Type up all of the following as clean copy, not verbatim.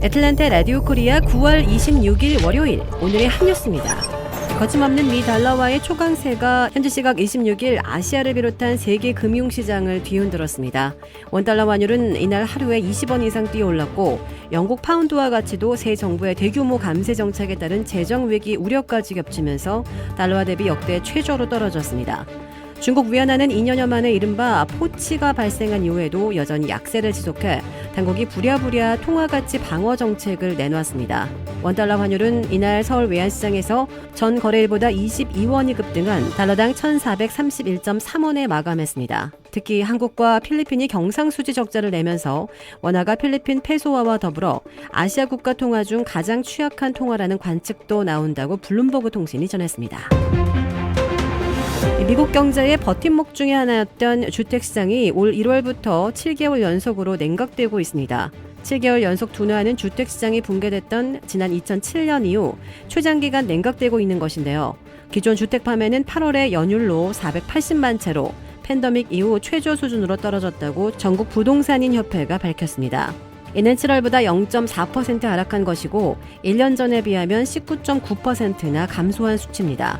애틀랜타 라디오 코리아 9월 26일 월요일 오늘의 한 뉴스입니다. 거침없는 미 달러와의 초강세가 현지 시각 26일 아시아를 비롯한 세계 금융시장을 뒤흔들었습니다. 원달러 환율은 이날 하루에 20원 이상 뛰어올랐고 영국 파운드화 가치도 새 정부의 대규모 감세 정책에 따른 재정 위기 우려까지 겹치면서 달러화 대비 역대 최저로 떨어졌습니다. 중국 위안화는 2년여 만에 이른바 포치가 발생한 이후에도 여전히 약세를 지속해 당국이 부랴부랴 통화가치 방어 정책을 내놓았습니다. 원달러 환율은 이날 서울 외환시장에서 전 거래일보다 22원이 급등한 달러당 1,431.3원에 마감했습니다. 특히 한국과 필리핀이 경상수지 적자를 내면서 원화가 필리핀 페소화와 더불어 아시아 국가 통화 중 가장 취약한 통화라는 관측도 나온다고 블룸버그 통신이 전했습니다. 미국 경제의 버팀목 중에 하나였던 주택시장이 올 1월부터 7개월 연속으로 냉각되고 있습니다. 7개월 연속 둔화하는 주택시장이 붕괴됐던 지난 2007년 이후 최장기간 냉각되고 있는 것인데요. 기존 주택 판매는 8월에 연율로 480만 채로 팬데믹 이후 최저 수준으로 떨어졌다고 전국 부동산인 협회가 밝혔습니다. 이는 7월보다 0.4% 하락한 것이고 1년 전에 비하면 19.9%나 감소한 수치입니다.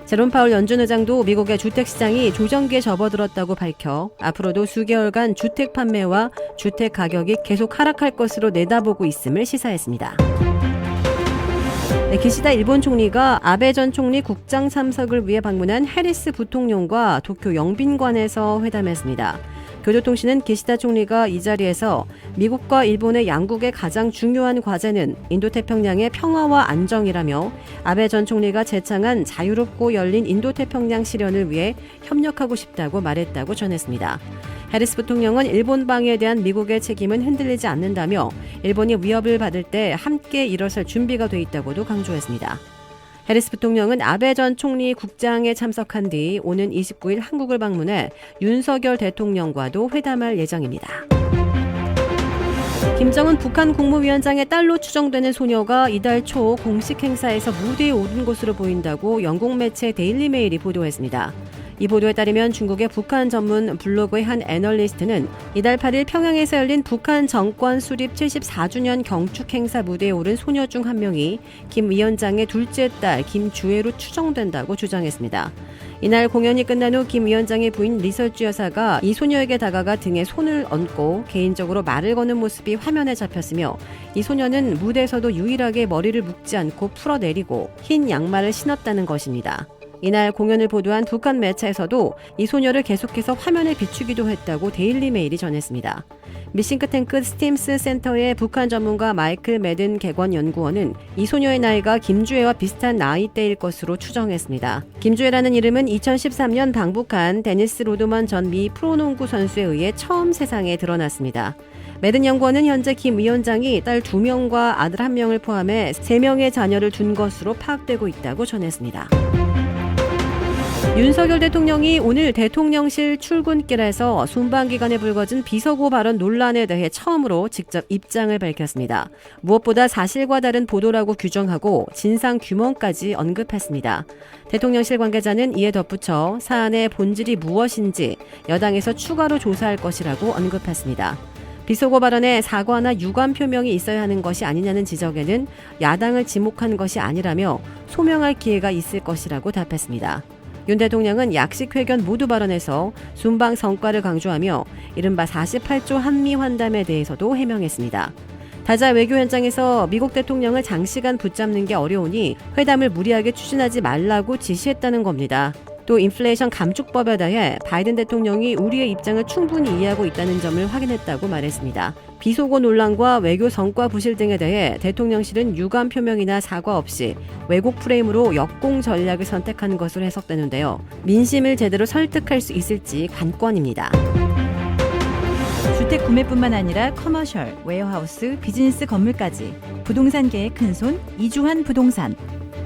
제롬 파월 연준 의장도 미국의 주택시장이 조정기에 접어들었다고 밝혀 앞으로도 수개월간 주택 판매와 주택 가격이 계속 하락할 것으로 내다보고 있음을 시사했습니다. 기시다 일본 총리가 아베 전 총리 국장 참석을 위해 방문한 해리스 부통령과 도쿄 영빈관에서 회담했습니다. 교조통신은 기시다 총리가 이 자리에서 미국과 일본의 양국의 가장 중요한 과제는 인도태평양의 평화와 안정이라며 아베 전 총리가 제창한 자유롭고 열린 인도태평양 실현을 위해 협력하고 싶다고 말했다고 전했습니다. 해리스 부통령은 일본 방위에 대한 미국의 책임은 흔들리지 않는다며 일본이 위협을 받을 때 함께 일어설 준비가 돼 있다고도 강조했습니다. 해리스 부통령은 아베 전 총리 국장에 참석한 뒤 오는 29일 한국을 방문해 윤석열 대통령과도 회담할 예정입니다. 김정은 북한 국무위원장의 딸로 추정되는 소녀가 이달 초 공식 행사에서 무대에 오른 것으로 보인다고 영국 매체 데일리 메일이 보도했습니다. 이 보도에 따르면 중국의 북한 전문 블로그의 한 애널리스트는 이달 8일 평양에서 열린 북한 정권 수립 74주년 경축 행사 무대에 오른 소녀 중 한 명이 김 위원장의 둘째 딸 김주애로 추정된다고 주장했습니다. 이날 공연이 끝난 후 김 위원장의 부인 리설주 여사가 이 소녀에게 다가가 등에 손을 얹고 개인적으로 말을 거는 모습이 화면에 잡혔으며 이 소녀는 무대에서도 유일하게 머리를 묶지 않고 풀어내리고 흰 양말을 신었다는 것입니다. 이날 공연을 보도한 북한 매체에서도 이 소녀를 계속해서 화면에 비추기도 했다고 데일리 메일이 전했습니다. 미 싱크탱크 스팀스 센터의 북한 전문가 마이클 매든 객원 연구원은 이 소녀의 나이가 김주애와 비슷한 나이대일 것으로 추정했습니다. 김주애라는 이름은 2013년 방북한 데니스 로드만 전 미 프로농구 선수에 의해 처음 세상에 드러났습니다. 매든 연구원은 현재 김 위원장이 딸 2명과 아들 1명을 포함해 3명의 자녀를 둔 것으로 파악되고 있다고 전했습니다. 윤석열 대통령이 오늘 대통령실 출근길에서 순방기간에 불거진 비서고 발언 논란에 대해 처음으로 직접 입장을 밝혔습니다. 무엇보다 사실과 다른 보도라고 규정하고 진상 규명까지 언급했습니다. 대통령실 관계자는 이에 덧붙여 사안의 본질이 무엇인지 여당에서 추가로 조사할 것이라고 언급했습니다. 비속어 발언에 사과나 유감 표명이 있어야 하는 것이 아니냐는 지적에는 야당을 지목한 것이 아니라며 소명할 기회가 있을 것이라고 답했습니다. 윤 대통령은 약식회견 모두 발언에서 순방 성과를 강조하며 이른바 48조 한미환담에 대해서도 해명했습니다. 타자 외교 현장에서 미국 대통령을 장시간 붙잡는 게 어려우니 회담을 무리하게 추진하지 말라고 지시했다는 겁니다. 또 인플레이션 감축법에 대해 바이든 대통령이 우리의 입장을 충분히 이해하고 있다는 점을 확인했다고 말했습니다. 비속어 논란과 외교 성과 부실 등에 대해 대통령실은 유감 표명이나 사과 없이 왜곡 프레임으로 역공 전략을 선택한 것으로 해석되는데요. 민심을 제대로 설득할 수 있을지 관건입니다. 주택 구매뿐만 아니라 커머셜, 웨어하우스, 비즈니스 건물까지 부동산계의 큰손 이주환 부동산.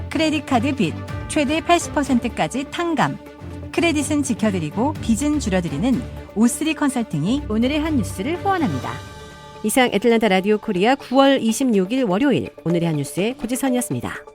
크레딧 카드 빚 최대 80%까지 탕감. 크레딧은 지켜드리고 빚은 줄여드리는 O3 컨설팅이 오늘의 한 뉴스를 후원합니다. 이상 애틀랜타 라디오 코리아 9월 26일 월요일 오늘의 한 뉴스의 고지선이었습니다.